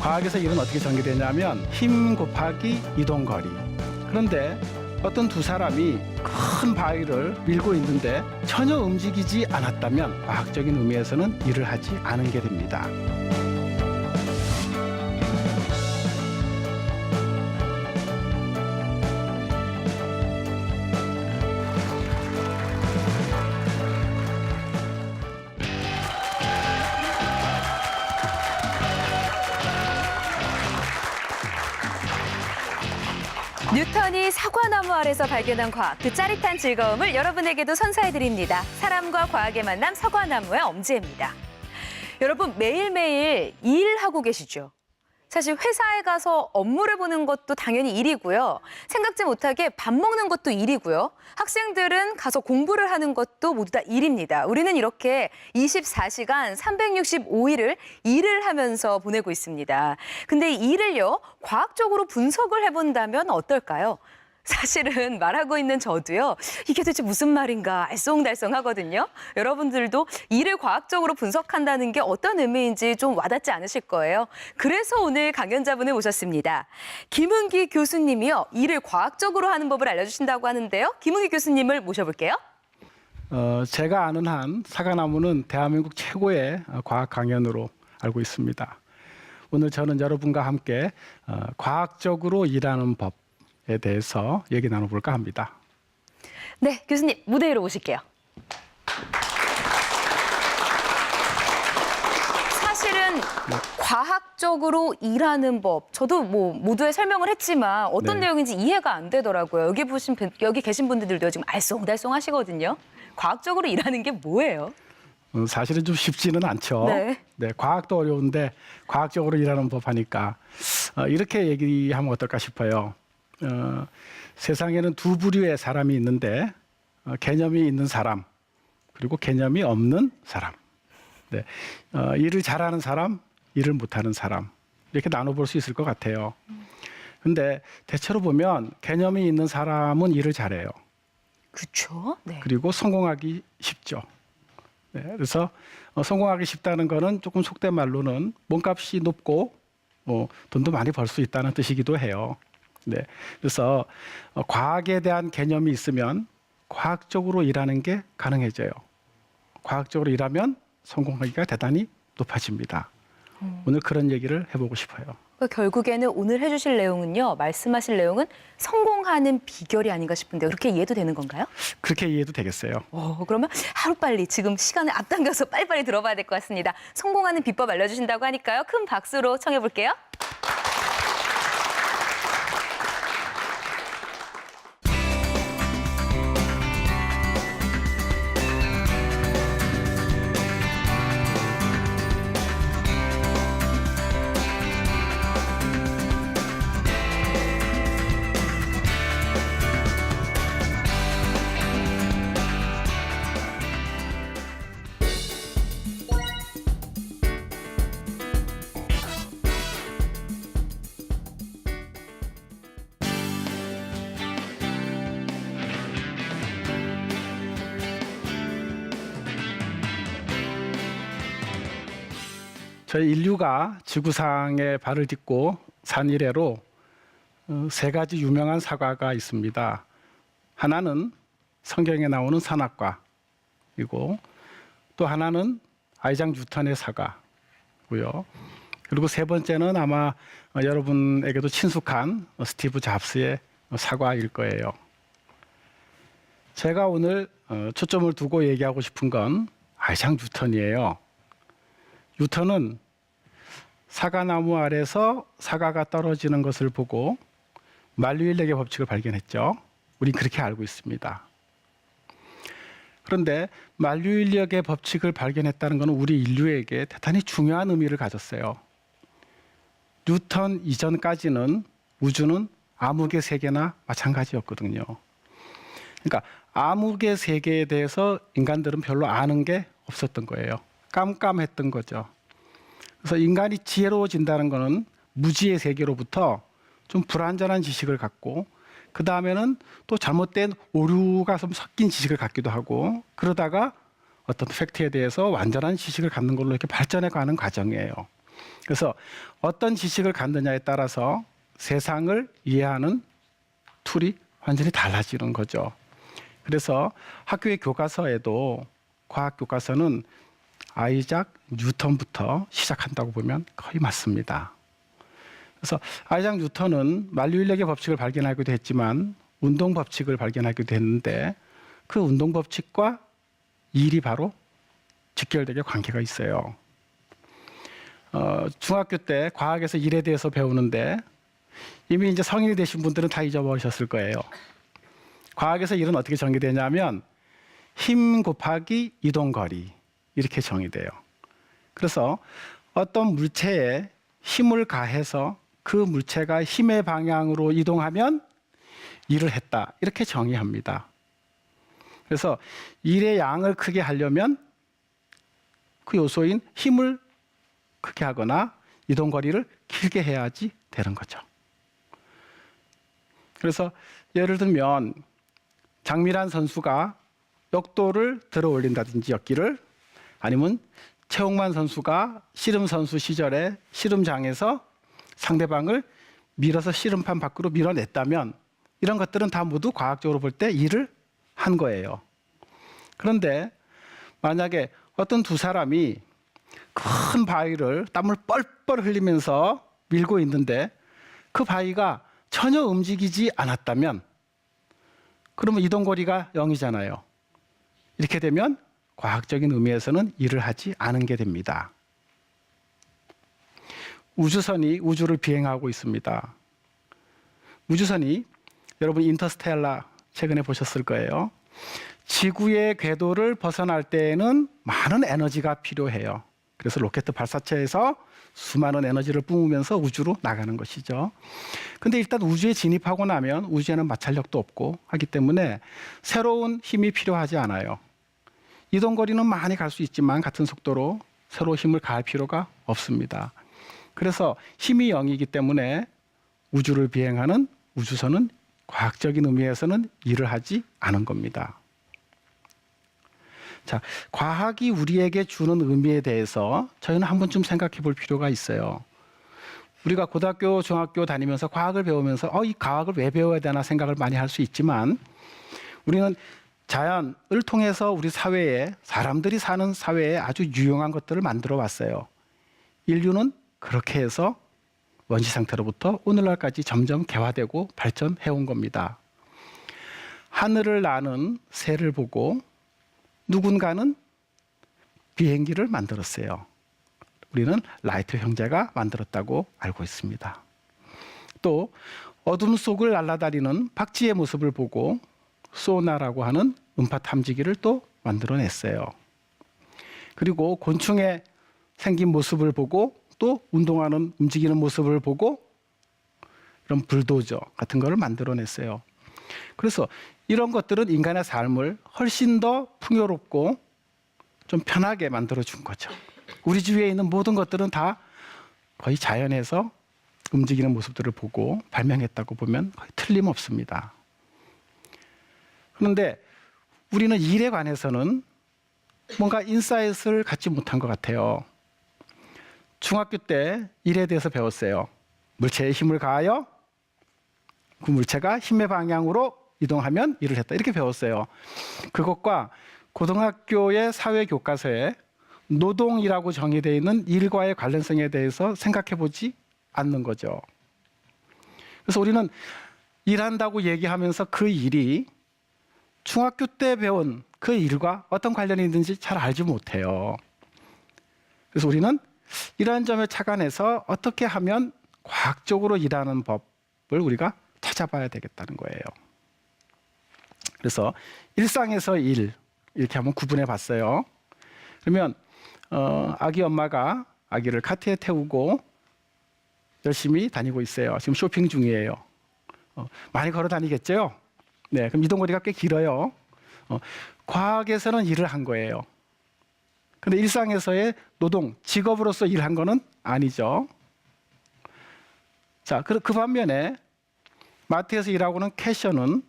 과학에서 일은 어떻게 전개되냐면 힘 곱하기 이동거리. 그런데 어떤 두 사람이 큰 바위를 밀고 있는데 전혀 움직이지 않았다면 과학적인 의미에서는 일을 하지 않은 게 됩니다. 뉴턴이 사과나무 아래서 발견한 과학, 그 짜릿한 즐거움을 여러분에게도 선사해드립니다. 사람과 과학의 만남, 사과나무의 엄지입니다. 여러분, 매일매일 일하고 계시죠? 사실 회사에 가서 업무를 보는 것도 당연히 일이고요. 생각지 못하게 밥 먹는 것도 일이고요. 학생들은 가서 공부를 하는 것도 모두 다 일입니다. 우리는 이렇게 24시간 365일을 일을 하면서 보내고 있습니다. 근데 이 일을요, 과학적으로 분석을 해본다면 어떨까요? 사실은 말하고 있는 저도요, 이게 도대체 무슨 말인가 알쏭달쏭하거든요. 여러분들도 일을 과학적으로 분석한다는 게 어떤 의미인지 좀 와닿지 않으실 거예요. 그래서 오늘 강연자분을 모셨습니다. 김은기 교수님이요, 일을 과학적으로 하는 법을 알려주신다고 하는데요. 김은기 교수님을 모셔볼게요. 제가 아는 한 사과나무는 대한민국 최고의 과학 강연으로 알고 있습니다. 오늘 저는 여러분과 함께 과학적으로 일하는 법에 대해서 얘기 나눠볼까 합니다. 네, 교수님 무대 위로 오실게요. 사실은 과학적으로 일하는 법, 저도 모두에 설명을 했지만 어떤 네. 내용인지 이해가 안 되더라고요. 여기 계신 분들도 지금 알쏭달쏭 하시거든요. 과학적으로 일하는 게 뭐예요? 사실은 좀 쉽지는 않죠. 네. 과학도 어려운데 과학적으로 일하는 법 하니까 이렇게 얘기하면 어떨까 싶어요. 세상에는 두 부류의 사람이 있는데 개념이 있는 사람 그리고 개념이 없는 사람. 네. 일을 잘하는 사람, 일을 못하는 사람 이렇게 나눠볼 수 있을 것 같아요. 근데 대체로 보면 개념이 있는 사람은 일을 잘해요. 그렇죠. 네. 그리고 성공하기 쉽죠. 네. 그래서 성공하기 쉽다는 거는 조금 속된 말로는 몸값이 높고 돈도 많이 벌 수 있다는 뜻이기도 해요. 네. 그래서 과학에 대한 개념이 있으면 과학적으로 일하는 게 가능해져요. 과학적으로 일하면 성공하기가 대단히 높아집니다. 오늘 그런 얘기를 해보고 싶어요. 그러니까 결국에는 오늘 해주실 내용은요, 말씀하실 내용은 성공하는 비결이 아닌가 싶은데 그렇게 이해도 되는 건가요? 그렇게 이해도 되겠어요. 그러면 하루빨리 지금 시간을 앞당겨서 빨리빨리 들어봐야 될 것 같습니다. 성공하는 비법 알려주신다고 하니까요. 큰 박수로 청해 볼게요. 저희 인류가 지구상에 발을 딛고 산 이래로 세 가지 유명한 사과가 있습니다. 하나는 성경에 나오는 선악과이고 또 하나는 아이작 뉴턴의 사과고요. 그리고 세 번째는 아마 여러분에게도 친숙한 스티브 잡스의 사과일 거예요. 제가 오늘 초점을 두고 얘기하고 싶은 건 아이작 뉴턴이에요. 뉴턴은 사과나무 아래서 사과가 떨어지는 것을 보고 만류인력의 법칙을 발견했죠. 우린 그렇게 알고 있습니다. 그런데 만류인력의 법칙을 발견했다는 것은 우리 인류에게 대단히 중요한 의미를 가졌어요. 뉴턴 이전까지는 우주는 암흑의 세계나 마찬가지였거든요. 그러니까 암흑의 세계에 대해서 인간들은 별로 아는 게 없었던 거예요. 깜깜했던 거죠. 그래서 인간이 지혜로워진다는 것은 무지의 세계로부터 좀 불완전한 지식을 갖고 그 다음에는 또 잘못된 오류가 좀 섞인 지식을 갖기도 하고 그러다가 어떤 팩트에 대해서 완전한 지식을 갖는 걸로 이렇게 발전해 가는 과정이에요. 그래서 어떤 지식을 갖느냐에 따라서 세상을 이해하는 툴이 완전히 달라지는 거죠. 그래서 학교의 교과서에도 과학 교과서는 아이작 뉴턴부터 시작한다고 보면 거의 맞습니다. 그래서 아이작 뉴턴은 만류인력의 법칙을 발견하기도 했지만 운동 법칙을 발견하기도 했는데 그 운동 법칙과 일이 바로 직결되게 관계가 있어요. 중학교 때 과학에서 일에 대해서 배우는데 이미 이제 성인이 되신 분들은 다 잊어버리셨을 거예요. 과학에서 일은 어떻게 정의되냐면 힘 곱하기 이동거리 이렇게 정의돼요. 그래서 어떤 물체에 힘을 가해서 그 물체가 힘의 방향으로 이동하면 일을 했다 이렇게 정의합니다. 그래서 일의 양을 크게 하려면 그 요소인 힘을 크게 하거나 이동거리를 길게 해야지 되는 거죠. 그래서 예를 들면 장미란 선수가 역도를 들어 올린다든지 역기를, 아니면 최홍만 선수가 씨름 선수 시절에 씨름장에서 상대방을 밀어서 씨름판 밖으로 밀어냈다면 이런 것들은 다 모두 과학적으로 볼 때 일을 한 거예요. 그런데 만약에 어떤 두 사람이 큰 바위를 땀을 뻘뻘 흘리면서 밀고 있는데 그 바위가 전혀 움직이지 않았다면 그러면 이동거리가 0이잖아요. 이렇게 되면 과학적인 의미에서는 일을 하지 않은 게 됩니다. 우주선이 우주를 비행하고 있습니다. 우주선이 여러분 인터스텔라 최근에 보셨을 거예요. 지구의 궤도를 벗어날 때에는 많은 에너지가 필요해요. 그래서 로켓 발사체에서 수많은 에너지를 뿜으면서 우주로 나가는 것이죠. 근데 일단 우주에 진입하고 나면 우주에는 마찰력도 없고 하기 때문에 새로운 힘이 필요하지 않아요. 이동거리는 많이 갈 수 있지만 같은 속도로 새로운 힘을 가할 필요가 없습니다. 그래서 힘이 0이기 때문에 우주를 비행하는 우주선은 과학적인 의미에서는 일을 하지 않은 겁니다. 자, 과학이 우리에게 주는 의미에 대해서 저희는 한 번쯤 생각해 볼 필요가 있어요. 우리가 고등학교, 중학교 다니면서 과학을 배우면서 이 과학을 왜 배워야 되나 생각을 많이 할 수 있지만 우리는 자연을 통해서 우리 사회에, 사람들이 사는 사회에 아주 유용한 것들을 만들어 왔어요. 인류는 그렇게 해서 원시 상태로부터 오늘날까지 점점 개화되고 발전해 온 겁니다. 하늘을 나는 새를 보고 누군가는 비행기를 만들었어요. 우리는 라이트 형제가 만들었다고 알고 있습니다. 또 어둠 속을 날아다니는 박쥐의 모습을 보고 소나라고 하는 음파 탐지기를 또 만들어냈어요. 그리고 곤충의 생긴 모습을 보고 또 운동하는 움직이는 모습을 보고 이런 불도저 같은 거를 만들어냈어요. 그래서 이런 것들은 인간의 삶을 훨씬 더 풍요롭고 좀 편하게 만들어준 거죠. 우리 주위에 있는 모든 것들은 다 거의 자연에서 움직이는 모습들을 보고 발명했다고 보면 거의 틀림없습니다. 그런데 우리는 일에 관해서는 뭔가 인사이트를 갖지 못한 것 같아요. 중학교 때 일에 대해서 배웠어요. 물체에 힘을 가하여 그 물체가 힘의 방향으로 이동하면 일을 했다. 이렇게 배웠어요. 그것과 고등학교의 사회교과서에 노동이라고 정의되어 있는 일과의 관련성에 대해서 생각해 보지 않는 거죠. 그래서 우리는 일한다고 얘기하면서 그 일이 중학교 때 배운 그 일과 어떤 관련이 있는지 잘 알지 못해요. 그래서 우리는 이러한 점에 착안해서 어떻게 하면 과학적으로 일하는 법을 우리가 찾아봐야 되겠다는 거예요. 그래서 일상에서 일 이렇게 한번 구분해 봤어요. 그러면 아기 엄마가 아기를 카트에 태우고 열심히 다니고 있어요. 지금 쇼핑 중이에요. 많이 걸어 다니겠죠? 네, 그럼 이동거리가 꽤 길어요. 과학에서는 일을 한 거예요. 근데 일상에서의 노동, 직업으로서 일한 거는 아니죠. 자, 그 반면에 마트에서 일하고는 캐셔는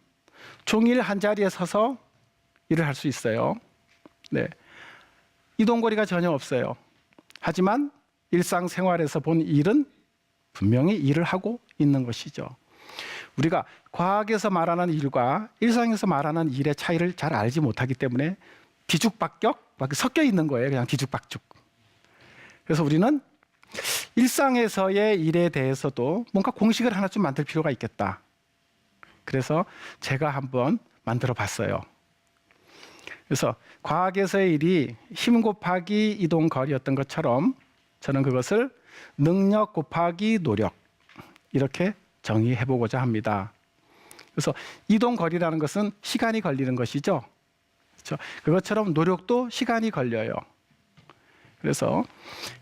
종일 한 자리에 서서 일을 할 수 있어요. 네. 이동거리가 전혀 없어요. 하지만 일상생활에서 본 일은 분명히 일을 하고 있는 것이죠. 우리가 과학에서 말하는 일과 일상에서 말하는 일의 차이를 잘 알지 못하기 때문에 뒤죽박격 막 섞여 있는 거예요. 그냥 뒤죽박죽. 그래서 우리는 일상에서의 일에 대해서도 뭔가 공식을 하나 좀 만들 필요가 있겠다. 그래서 제가 한번 만들어 봤어요. 그래서 과학에서의 일이 힘 곱하기 이동 거리였던 것처럼 저는 그것을 능력 곱하기 노력 이렇게 정의해 보고자 합니다. 그래서 이동 거리라는 것은 시간이 걸리는 것이죠. 그렇죠? 그것처럼 노력도 시간이 걸려요. 그래서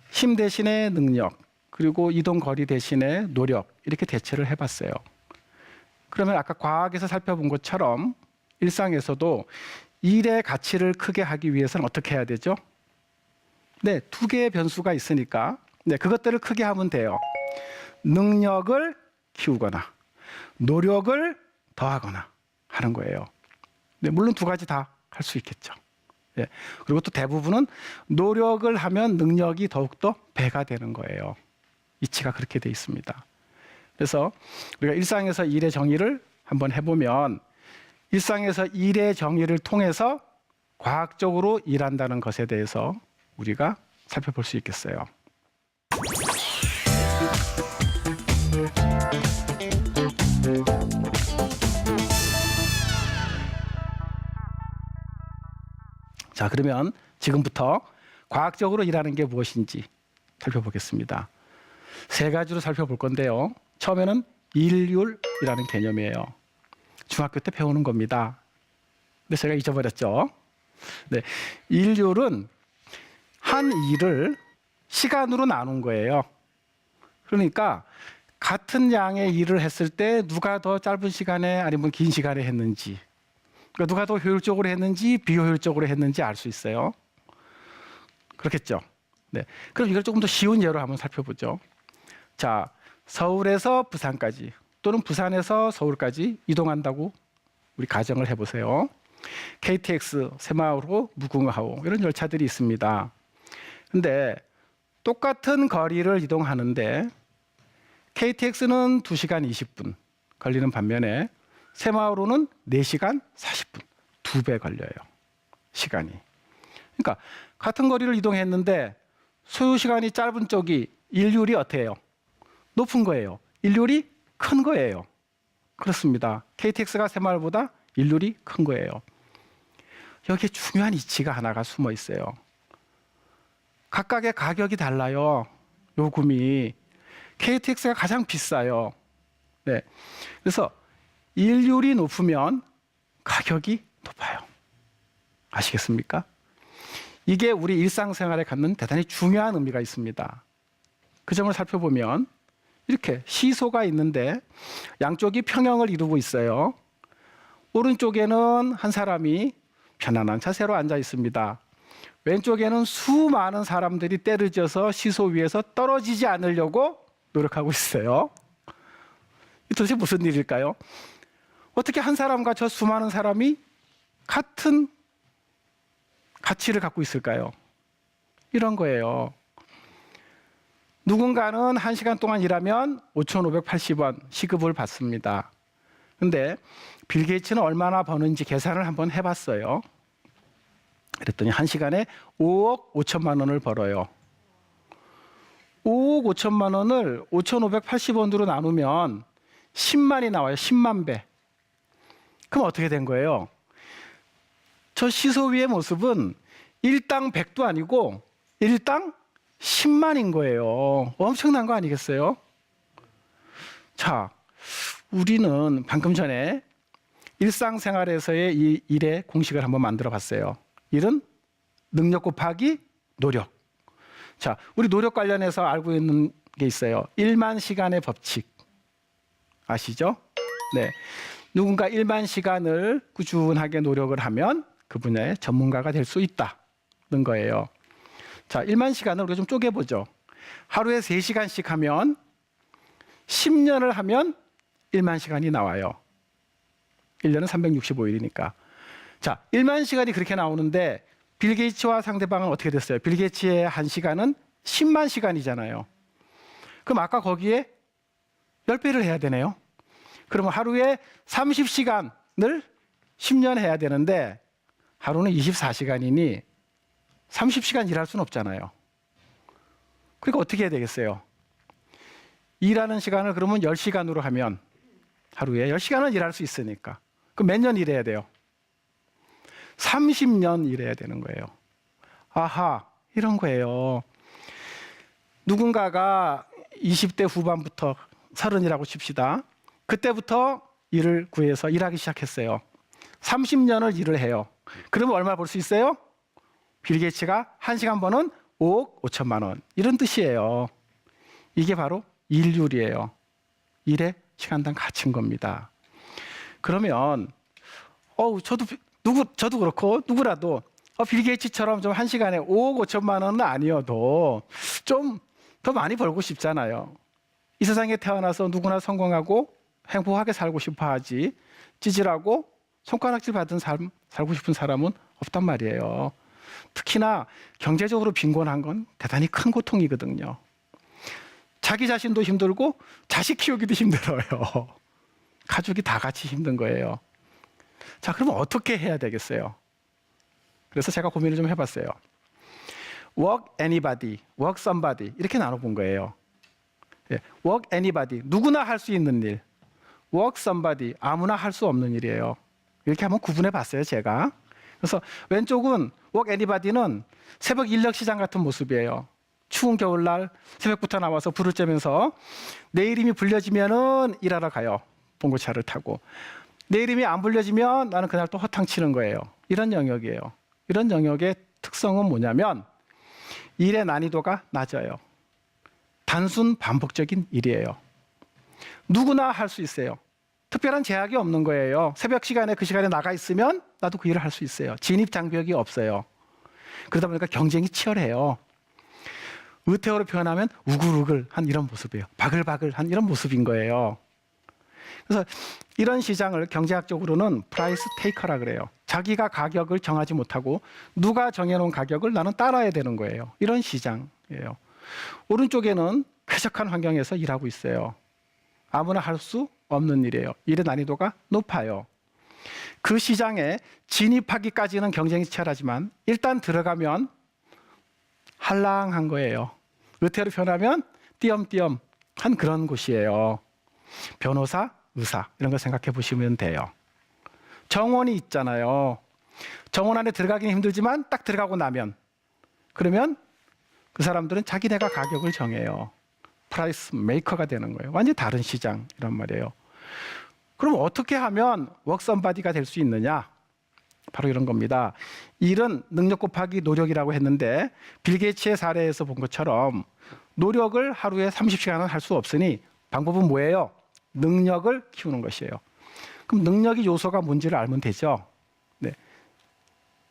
힘 대신에 능력, 그리고 이동 거리 대신에 노력 이렇게 대체를 해봤어요. 그러면 아까 과학에서 살펴본 것처럼 일상에서도 일의 가치를 크게 하기 위해서는 어떻게 해야 되죠? 네, 두 개의 변수가 있으니까 네, 그것들을 크게 하면 돼요. 능력을 키우거나 노력을 더하거나 하는 거예요. 네, 물론 두 가지 다 할 수 있겠죠. 네, 그리고 또 대부분은 노력을 하면 능력이 더욱더 배가 되는 거예요. 이치가 그렇게 돼 있습니다. 그래서 우리가 일상에서 일의 정의를 한번 해보면 일상에서 일의 정의를 통해서 과학적으로 일한다는 것에 대해서 우리가 살펴볼 수 있겠어요. 자, 그러면 지금부터 과학적으로 일하는 게 무엇인지 살펴보겠습니다. 세 가지로 살펴볼 건데요. 처음에는 일률이라는 개념이에요. 중학교 때 배우는 겁니다. 근데 제가 잊어버렸죠. 네, 일률은 한 일을 시간으로 나눈 거예요. 그러니까 같은 양의 일을 했을 때 누가 더 짧은 시간에 아니면 긴 시간에 했는지, 그러니까 누가 더 효율적으로 했는지 비효율적으로 했는지 알 수 있어요. 그렇겠죠. 네, 그럼 이걸 조금 더 쉬운 예로 한번 살펴보죠. 자, 서울에서 부산까지 또는 부산에서 서울까지 이동한다고 우리 가정을 해보세요. KTX, 새마을호, 무궁화호 이런 열차들이 있습니다. 근데 똑같은 거리를 이동하는데 KTX는 2시간 20분 걸리는 반면에 새마을호는 4시간 40분, 2배 걸려요. 시간이. 그러니까 같은 거리를 이동했는데 소요 시간이 짧은 쪽이 일률이 어때요? 높은 거예요. 일률이 큰 거예요. 그렇습니다. KTX가 새마을보다 일률이 큰 거예요. 여기에 중요한 이치가 하나가 숨어 있어요. 각각의 가격이 달라요. 요금이. KTX가 가장 비싸요. 네. 그래서 일률이 높으면 가격이 높아요. 아시겠습니까? 이게 우리 일상생활에 갖는 대단히 중요한 의미가 있습니다. 그 점을 살펴보면 이렇게 시소가 있는데 양쪽이 평형을 이루고 있어요. 오른쪽에는 한 사람이 편안한 자세로 앉아 있습니다. 왼쪽에는 수많은 사람들이 때를 지어서 시소 위에서 떨어지지 않으려고 노력하고 있어요. 도대체 무슨 일일까요? 어떻게 한 사람과 저 수많은 사람이 같은 가치를 갖고 있을까요? 이런 거예요. 누군가는 1시간 동안 일하면 5,580원 시급을 받습니다. 근데 빌 게이츠는 얼마나 버는지 계산을 한번 해봤어요. 그랬더니 1시간에 5억 5천만 원을 벌어요. 5억 5천만 원을 5,580원으로 나누면 10만이 나와요. 10만 배. 그럼 어떻게 된 거예요? 저 시소위의 모습은 일당 100도 아니고 일당 10만인 거예요. 엄청난 거 아니겠어요? 자, 우리는 방금 전에 일상생활에서의 이 일의 공식을 한번 만들어 봤어요. 일은 능력 곱하기 노력. 자, 우리 노력 관련해서 알고 있는 게 있어요. 1만 시간의 법칙. 아시죠? 네. 누군가 1만 시간을 꾸준하게 노력을 하면 그 분야의 전문가가 될 수 있다는 거예요. 자, 1만 시간을 우리가 좀 쪼개보죠. 하루에 3시간씩 하면 10년을 하면 1만 시간이 나와요. 1년은 365일이니까. 자, 1만 시간이 그렇게 나오는데 빌 게이츠와 상대방은 어떻게 됐어요? 빌 게이츠의 1시간은 10만 시간이잖아요. 그럼 아까 거기에 10배를 해야 되네요. 그러면 하루에 30시간을 10년 해야 되는데 하루는 24시간이니 30시간 일할 수는 없잖아요. 그러니까 어떻게 해야 되겠어요? 일하는 시간을 그러면 10시간으로 하면 하루에 10시간은 일할 수 있으니까. 그럼 몇 년 일해야 돼요? 30년 일해야 되는 거예요. 아하, 이런 거예요. 누군가가 20대 후반부터 30이라고 칩시다. 그때부터 일을 구해서 일하기 시작했어요. 30년을 일을 해요. 그러면 얼마 벌 수 있어요? 빌 게이츠가 1시간 버는 5억 5천만 원. 이런 뜻이에요. 이게 바로 일률이에요. 일의 시간당 가치인 겁니다. 그러면 저도 그렇고 누구라도 빌 게이츠처럼 좀 1시간에 5억 5천만 원은 아니어도 좀 더 많이 벌고 싶잖아요. 이 세상에 태어나서 누구나 성공하고 행복하게 살고 싶어 하지 찌질하고 손가락질 받은 삶 살고 싶은 사람은 없단 말이에요. 특히나 경제적으로 빈곤한 건 대단히 큰 고통이거든요. 자기 자신도 힘들고 자식 키우기도 힘들어요. 가족이 다 같이 힘든 거예요. 자, 그러면 어떻게 해야 되겠어요? 그래서 제가 고민을 좀 해봤어요. work anybody, work somebody 이렇게 나눠본 거예요. work anybody, 누구나 할 수 있는 일. work somebody, 아무나 할 수 없는 일이에요. 이렇게 한번 구분해 봤어요, 제가. 그래서 왼쪽은 work anybody는 새벽 인력 시장 같은 모습이에요. 추운 겨울날 새벽부터 나와서 불을 쬐면서 내 이름이 불려지면은 일하러 가요. 봉고차를 타고. 내 이름이 안 불려지면 나는 그날 또 허탕치는 거예요. 이런 영역이에요. 이런 영역의 특성은 뭐냐면 일의 난이도가 낮아요. 단순 반복적인 일이에요. 누구나 할 수 있어요. 특별한 제약이 없는 거예요. 새벽 시간에 그 시간에 나가 있으면 나도 그 일을 할 수 있어요. 진입 장벽이 없어요. 그러다 보니까 경쟁이 치열해요. 의태어로 표현하면 우글우글한 이런 모습이에요. 바글바글한 이런 모습인 거예요. 그래서 이런 시장을 경제학적으로는 프라이스 테이커라 그래요. 자기가 가격을 정하지 못하고 누가 정해놓은 가격을 나는 따라야 되는 거예요. 이런 시장이에요. 오른쪽에는 쾌적한 환경에서 일하고 있어요. 아무나 할 수 없는 일이에요. 일의 난이도가 높아요. 그 시장에 진입하기까지는 경쟁이 치열하지만 일단 들어가면 한랑한 거예요. 의태어로 표현하면 띄엄띄엄한 그런 곳이에요. 변호사, 의사 이런 거 생각해 보시면 돼요. 정원이 있잖아요. 정원 안에 들어가기는 힘들지만 딱 들어가고 나면 그러면 그 사람들은 자기네가 가격을 정해요. 프라이스 메이커가 되는 거예요. 완전히 다른 시장 이란 말이에요. 그럼 어떻게 하면 웍선바디가 될 수 있느냐? 바로 이런 겁니다. 일은 능력 곱하기 노력이라고 했는데 빌 게이츠의 사례에서 본 것처럼 노력을 하루에 30시간은 할 수 없으니 방법은 뭐예요? 능력을 키우는 것이에요. 그럼 능력의 요소가 뭔지를 알면 되죠. 네.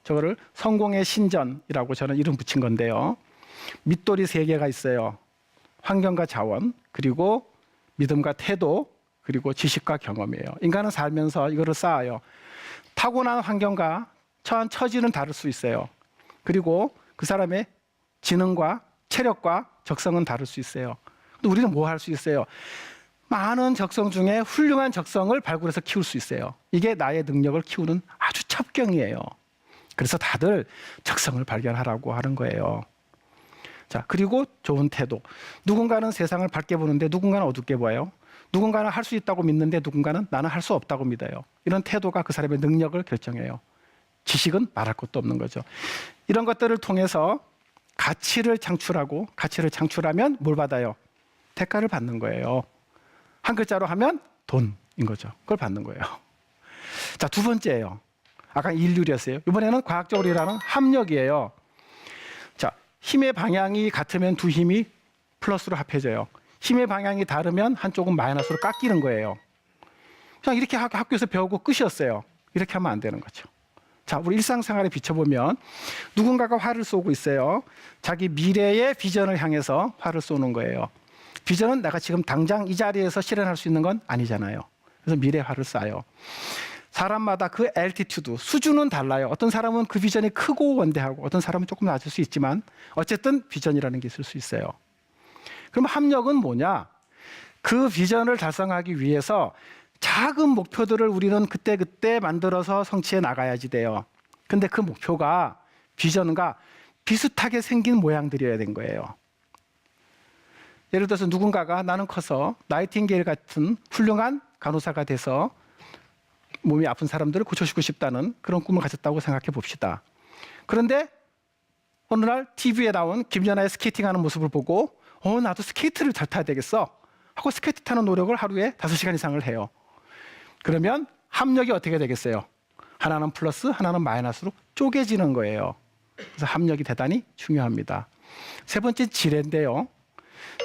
저거를 성공의 신전이라고 저는 이름 붙인 건데요. 밑돌이 3개가 있어요. 환경과 자원, 그리고 믿음과 태도, 그리고 지식과 경험이에요. 인간은 살면서 이거를 쌓아요. 타고난 환경과 처한 처지는 다를 수 있어요. 그리고 그 사람의 지능과 체력과 적성은 다를 수 있어요. 근데 우리는 뭐 할 수 있어요? 많은 적성 중에 훌륭한 적성을 발굴해서 키울 수 있어요. 이게 나의 능력을 키우는 아주 첩경이에요. 그래서 다들 적성을 발견하라고 하는 거예요. 자, 그리고 좋은 태도. 누군가는 세상을 밝게 보는데 누군가는 어둡게 봐요. 누군가는 할 수 있다고 믿는데 누군가는 나는 할 수 없다고 믿어요. 이런 태도가 그 사람의 능력을 결정해요. 지식은 말할 것도 없는 거죠. 이런 것들을 통해서 가치를 창출하고 가치를 창출하면 뭘 받아요? 대가를 받는 거예요. 한 글자로 하면 돈인 거죠. 그걸 받는 거예요. 자, 두 번째예요. 아까 일률이었어요. 이번에는 과학적으로 일하는 합력이에요. 자, 힘의 방향이 같으면 두 힘이 플러스로 합해져요. 힘의 방향이 다르면 한쪽은 마이너스로 깎이는 거예요. 그냥 이렇게 학교에서 배우고 끝이었어요. 이렇게 하면 안 되는 거죠. 자, 우리 일상생활에 비춰보면 누군가가 활을 쏘고 있어요. 자기 미래의 비전을 향해서 활을 쏘는 거예요. 비전은 내가 지금 당장 이 자리에서 실현할 수 있는 건 아니잖아요. 그래서 미래 활을 쏴요. 사람마다 그 altitude, 수준은 달라요. 어떤 사람은 그 비전이 크고 원대하고 어떤 사람은 조금 낮을 수 있지만 어쨌든 비전이라는 게 있을 수 있어요. 그럼 합력은 뭐냐? 그 비전을 달성하기 위해서 작은 목표들을 우리는 그때그때 만들어서 성취해 나가야지 돼요. 근데 그 목표가 비전과 비슷하게 생긴 모양들이어야 된 거예요. 예를 들어서 누군가가 나는 커서 나이팅게일 같은 훌륭한 간호사가 돼서 몸이 아픈 사람들을 고쳐주고 싶다는 그런 꿈을 가졌다고 생각해 봅시다. 그런데 어느 날 TV에 나온 김연아의 스케이팅하는 모습을 보고 나도 스케이트를 잘 타야 되겠어 하고 스케이트 타는 노력을 하루에 5시간 이상을 해요. 그러면 합력이 어떻게 되겠어요? 하나는 플러스, 하나는 마이너스로 쪼개지는 거예요. 그래서 합력이 대단히 중요합니다. 세 번째 지뢰인데요.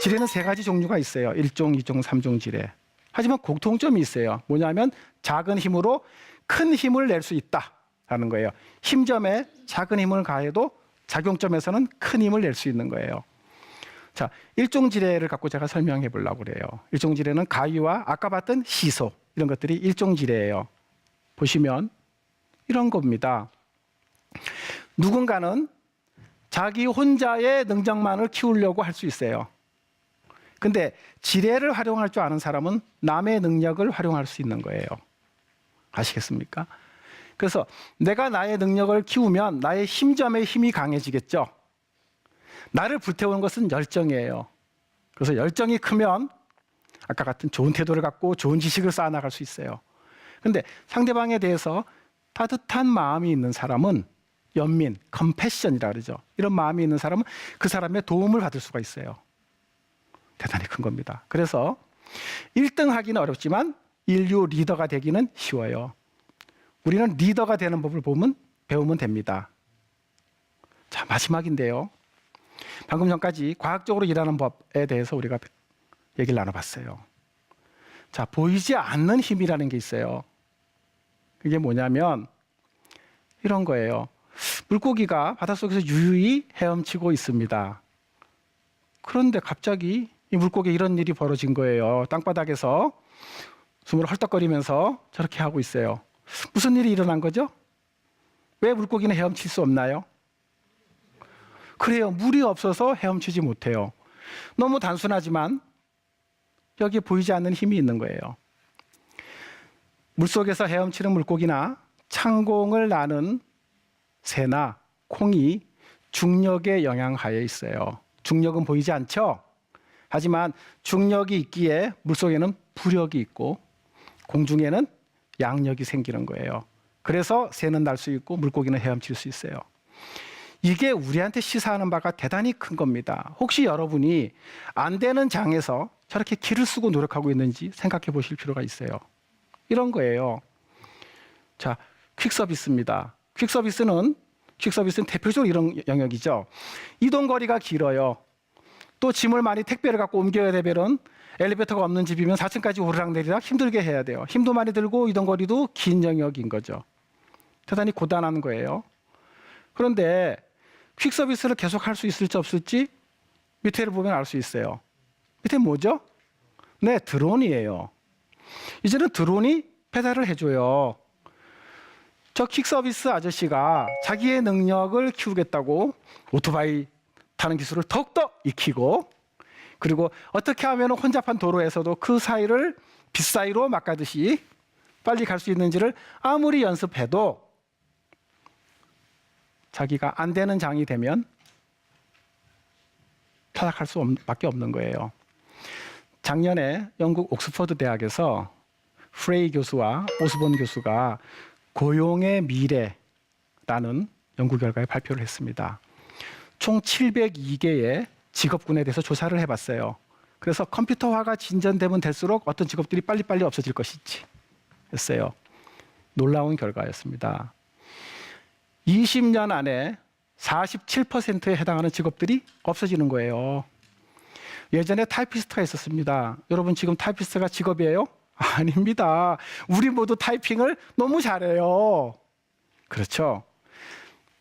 지뢰는 3가지 종류가 있어요. 1종, 2종, 3종 지뢰. 하지만 공통점이 있어요. 뭐냐면 작은 힘으로 큰 힘을 낼 수 있다라는 거예요. 힘점에 작은 힘을 가해도 작용점에서는 큰 힘을 낼 수 있는 거예요. 자, 1종 지뢰를 갖고 제가 설명해 보려고 그래요. 1종 지뢰는 가위와 아까 봤던 시소 이런 것들이 1종 지뢰예요. 보시면 이런 겁니다. 누군가는 자기 혼자의 능력만을 키우려고 할 수 있어요. 근데 지뢰를 활용할 줄 아는 사람은 남의 능력을 활용할 수 있는 거예요. 아시겠습니까? 그래서 내가 나의 능력을 키우면 나의 힘점의 힘이 강해지겠죠. 나를 불태우는 것은 열정이에요. 그래서 열정이 크면 아까 같은 좋은 태도를 갖고 좋은 지식을 쌓아나갈 수 있어요. 근데 상대방에 대해서 따뜻한 마음이 있는 사람은 연민, 컴패션이라 그러죠. 이런 마음이 있는 사람은 그 사람의 도움을 받을 수가 있어요. 대단히 큰 겁니다. 그래서 1등 하기는 어렵지만 인류 리더가 되기는 쉬워요. 우리는 리더가 되는 법을 배우면 됩니다. 자, 마지막인데요. 방금 전까지 과학적으로 일하는 법에 대해서 우리가 얘기를 나눠봤어요. 자, 보이지 않는 힘이라는 게 있어요. 그게 뭐냐면 이런 거예요. 물고기가 바닷속에서 유유히 헤엄치고 있습니다. 그런데 갑자기 이 물고기에 이런 일이 벌어진 거예요. 땅바닥에서 숨을 헐떡거리면서 저렇게 하고 있어요. 무슨 일이 일어난 거죠? 왜 물고기는 헤엄칠 수 없나요? 그래요. 물이 없어서 헤엄치지 못해요. 너무 단순하지만 여기에 보이지 않는 힘이 있는 거예요. 물속에서 헤엄치는 물고기나 창공을 나는 새나 콩이 중력의 영향하에 있어요. 중력은 보이지 않죠? 하지만 중력이 있기에 물속에는 부력이 있고 공중에는 양력이 생기는 거예요. 그래서 새는 날 수 있고 물고기는 헤엄칠 수 있어요. 이게 우리한테 시사하는 바가 대단히 큰 겁니다. 혹시 여러분이 안 되는 장에서 저렇게 기를 쓰고 노력하고 있는지 생각해 보실 필요가 있어요. 이런 거예요. 자, 퀵서비스입니다. 퀵서비스는 대표적으로 이런 영역이죠. 이동 거리가 길어요. 또 짐을 많이 택배를 갖고 옮겨야 되면 엘리베이터가 없는 집이면 4층까지 오르락내리락 힘들게 해야 돼요. 힘도 많이 들고 이동 거리도 긴 영역인 거죠. 대단히 고단한 거예요. 그런데 퀵서비스를 계속 할 수 있을지 없을지 밑에를 보면 알 수 있어요. 밑에 뭐죠? 네, 드론이에요. 이제는 드론이 배달을 해줘요. 저 퀵서비스 아저씨가 자기의 능력을 키우겠다고 오토바이 타는 기술을 더욱더 익히고 그리고 어떻게 하면 혼잡한 도로에서도 그 사이를 빗사이로 막가듯이 빨리 갈 수 있는지를 아무리 연습해도 자기가 안 되는 장이 되면 타락할 수밖에 없는 거예요. 작년에 영국 옥스퍼드 대학에서 프레이 교수와 오스본 교수가 고용의 미래라는 연구 결과에 발표를 했습니다. 총 702개의 직업군에 대해서 조사를 해봤어요. 그래서 컴퓨터화가 진전되면 될수록 어떤 직업들이 빨리빨리 없어질 것인지 했어요. 놀라운 결과였습니다. 20년 안에 47%에 해당하는 직업들이 없어지는 거예요. 예전에 타이피스트가 있었습니다. 여러분 지금 타이피스트가 직업이에요? 아닙니다. 우리 모두 타이핑을 너무 잘해요. 그렇죠?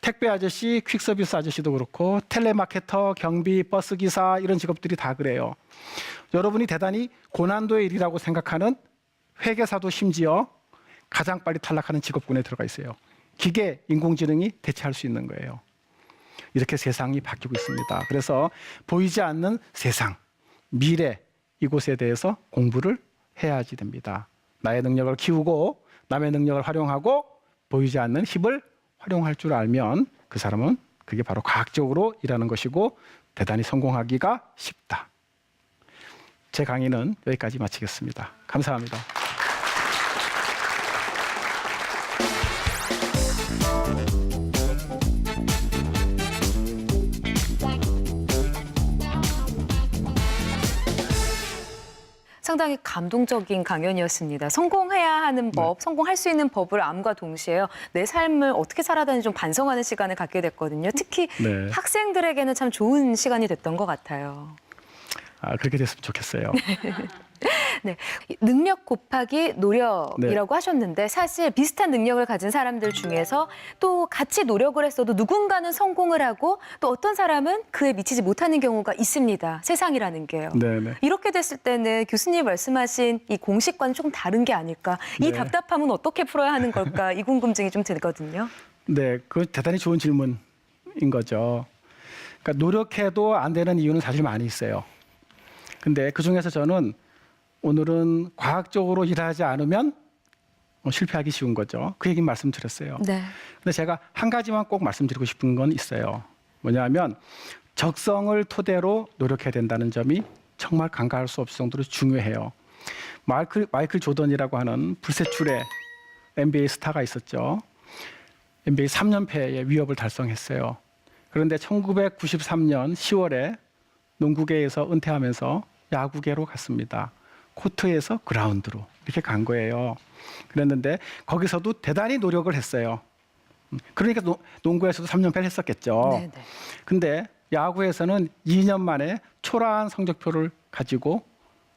택배 아저씨, 퀵서비스 아저씨도 그렇고 텔레마케터, 경비, 버스기사 이런 직업들이 다 그래요. 여러분이 대단히 고난도의 일이라고 생각하는 회계사도 심지어 가장 빨리 탈락하는 직업군에 들어가 있어요. 기계, 인공지능이 대체할 수 있는 거예요. 이렇게 세상이 바뀌고 있습니다. 그래서 보이지 않는 세상, 미래 이곳에 대해서 공부를 해야지 됩니다. 나의 능력을 키우고 남의 능력을 활용하고 보이지 않는 힘을 활용할 줄 알면 그 사람은 그게 바로 과학적으로 일하는 것이고 대단히 성공하기가 쉽다. 제 강의는 여기까지 마치겠습니다. 감사합니다. 상당히 감동적인 강연이었습니다. 성공해야 하는 법, 성공할 수 있는 법을 암과 동시에요. 내 삶을 어떻게 살아야 되는지 좀 반성하는 시간을 갖게 됐거든요. 특히 네. 학생들에게는 참 좋은 시간이 됐던 것 같아요. 그렇게 됐으면 좋겠어요. 네, 능력 곱하기 노력이라고 하셨는데 사실 비슷한 능력을 가진 사람들 중에서 또 같이 노력을 했어도 누군가는 성공을 하고 또 어떤 사람은 그에 미치지 못하는 경우가 있습니다. 세상이라는 게요. 네네. 이렇게 됐을 때는 교수님 말씀하신 이 공식과는 조금 다른 게 아닐까. 이 네. 답답함은 어떻게 풀어야 하는 걸까. 이 궁금증이 좀 들거든요. 네, 그 대단히 좋은 질문인 거죠. 그러니까 노력해도 안 되는 이유는 사실 많이 있어요. 근데 그 중에서 저는 오늘은 과학적으로 일하지 않으면 실패하기 쉬운 거죠. 그 얘기 말씀드렸어요. 네. 근데 제가 한 가지만 꼭 말씀드리고 싶은 건 있어요. 뭐냐면 적성을 토대로 노력해야 된다는 점이 정말 간과할 수 없을 정도로 중요해요. 마이클 조던이라고 하는 불세출의 NBA 스타가 있었죠. NBA 3연패의 위협을 달성했어요. 그런데 1993년 10월에 농구계에서 은퇴하면서 야구계로 갔습니다. 코트에서 그라운드로 이렇게 간 거예요. 그랬는데 거기서도 대단히 노력을 했어요. 그러니까 농구에서도 3연패를 했었겠죠. 네네. 근데 야구에서는 2년 만에 초라한 성적표를 가지고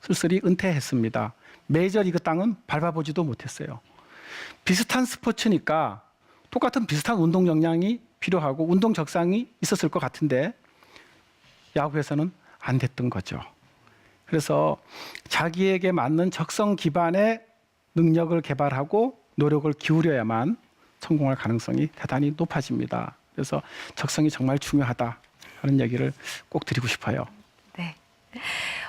쓸쓸히 은퇴했습니다. 메이저리그 땅은 밟아보지도 못했어요. 비슷한 스포츠니까 똑같은 비슷한 운동 역량이 필요하고 운동 적성이 있었을 것 같은데 야구에서는 안 됐던 거죠. 그래서 자기에게 맞는 적성 기반의 능력을 개발하고 노력을 기울여야만 성공할 가능성이 대단히 높아집니다. 그래서 적성이 정말 중요하다 하는 얘기를 꼭 드리고 싶어요. 네.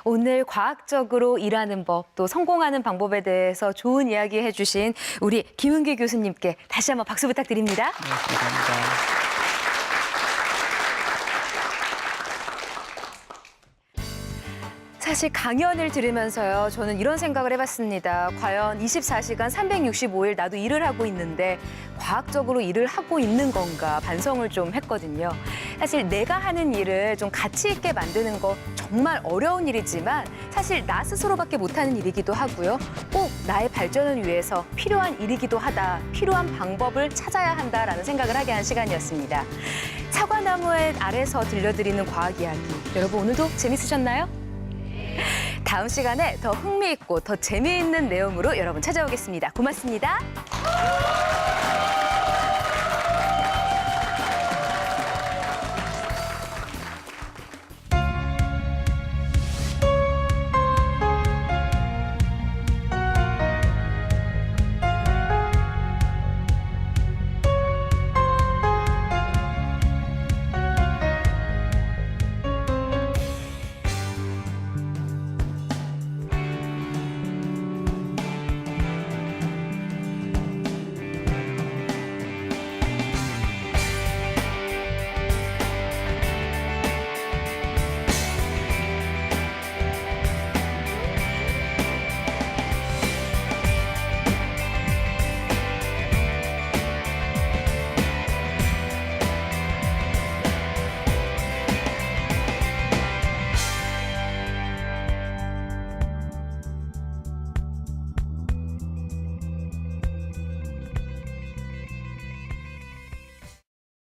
오늘 과학적으로 일하는 법, 또 성공하는 방법에 대해서 좋은 이야기 해주신 우리 김은기 교수님께 다시 한번 박수 부탁드립니다. 네, 감사합니다. 사실 강연을 들으면서요, 저는 이런 생각을 해봤습니다. 과연 24시간 365일 나도 일을 하고 있는데 과학적으로 일을 하고 있는 건가 반성을 좀 했거든요. 사실 내가 하는 일을 좀 가치 있게 만드는 거 정말 어려운 일이지만 사실 나 스스로밖에 못하는 일이기도 하고요. 꼭 나의 발전을 위해서 필요한 일이기도 하다. 필요한 방법을 찾아야 한다라는 생각을 하게 한 시간이었습니다. 사과나무 아래서 들려드리는 과학 이야기. 여러분 오늘도 재밌으셨나요? 다음 시간에 더 흥미있고 더 재미있는 내용으로 여러분 찾아오겠습니다. 고맙습니다.